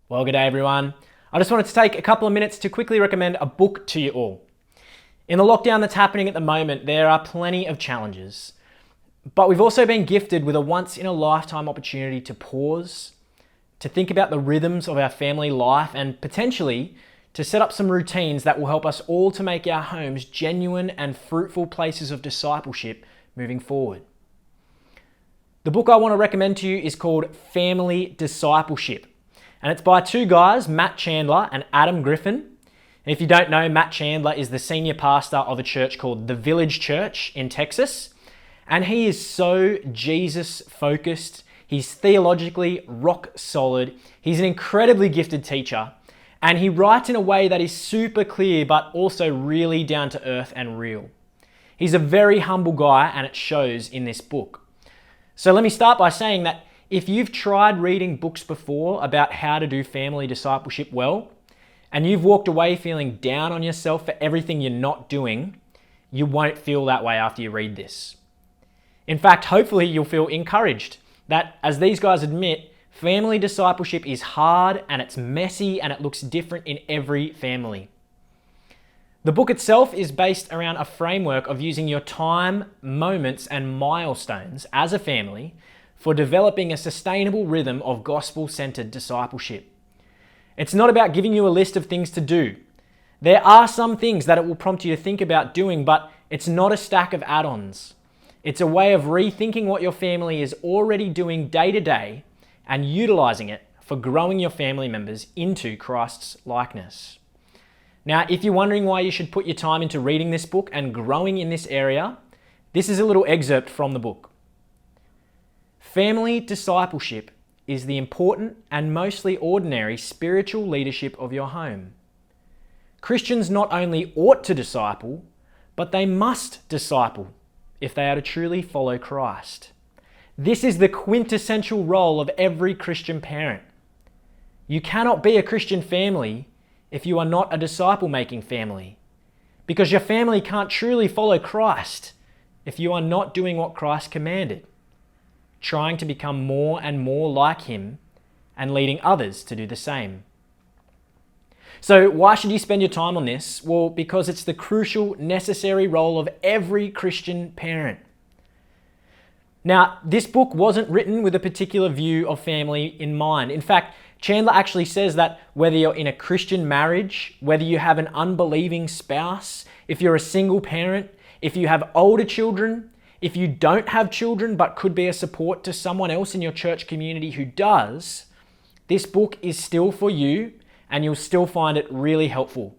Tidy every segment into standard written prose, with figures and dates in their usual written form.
Well, good day everyone. I just wanted to take a couple of minutes to quickly recommend a book to you all. In the lockdown that's happening at the moment, there are plenty of challenges, but we've also been gifted with a once-in-a-lifetime opportunity to pause, to think about the rhythms of our family life, and potentially to set up some routines that will help us all to make our homes genuine and fruitful places of discipleship moving forward. The book I want to recommend to you is called Family Discipleship. And it's by two guys, Matt Chandler and Adam Griffin. And if you don't know, Matt Chandler is the senior pastor of a church called The Village Church in Texas. And he is so Jesus focused. He's theologically rock solid. He's an incredibly gifted teacher. And he writes in a way that is super clear, but also really down to earth and real. He's a very humble guy, and it shows in this book. So let me start by saying that if you've tried reading books before about how to do family discipleship well, and you've walked away feeling down on yourself for everything you're not doing, you won't feel that way after you read this. In fact, hopefully you'll feel encouraged that, as these guys admit, family discipleship is hard and it's messy and it looks different in every family. The book itself is based around a framework of using your time, moments, and milestones as a family for developing a sustainable rhythm of gospel-centered discipleship. It's not about giving you a list of things to do. There are some things that it will prompt you to think about doing, but it's not a stack of add-ons. It's a way of rethinking what your family is already doing day to day and utilizing it for growing your family members into Christ's likeness. Now, if you're wondering why you should put your time into reading this book and growing in this area, this is a little excerpt from the book. Family discipleship is the important and mostly ordinary spiritual leadership of your home. Christians not only ought to disciple, but they must disciple if they are to truly follow Christ. This is the quintessential role of every Christian parent. You cannot be a Christian family if you are not a disciple-making family, because your family can't truly follow Christ if you are not doing what Christ commanded, trying to become more and more like Him and leading others to do the same. So why should you spend your time on this? Well, because it's the crucial, necessary role of every Christian parent. Now, this book wasn't written with a particular view of family in mind. In fact, Chandler actually says that whether you're in a Christian marriage, whether you have an unbelieving spouse, if you're a single parent, if you have older children, if you don't have children but could be a support to someone else in your church community who does, this book is still for you and you'll still find it really helpful.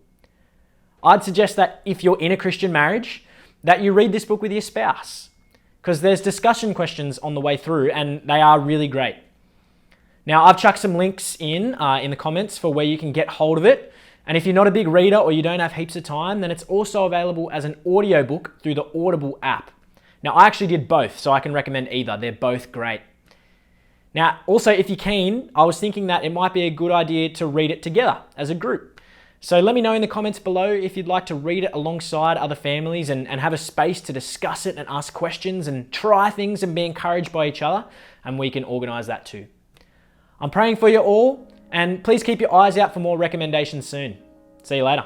I'd suggest that if you're in a Christian marriage, that you read this book with your spouse, because there's discussion questions on the way through and they are really great. Now, I've chucked some links in the comments for where you can get hold of it. And if you're not a big reader or you don't have heaps of time, then it's also available as an audiobook through the Audible app. Now, I actually did both, so I can recommend either. They're both great. Now, also, if you're keen, I was thinking that it might be a good idea to read it together as a group. So let me know in the comments below if you'd like to read it alongside other families and have a space to discuss it and ask questions and try things and be encouraged by each other, and we can organize that too. I'm praying for you all, and please keep your eyes out for more recommendations soon. See you later.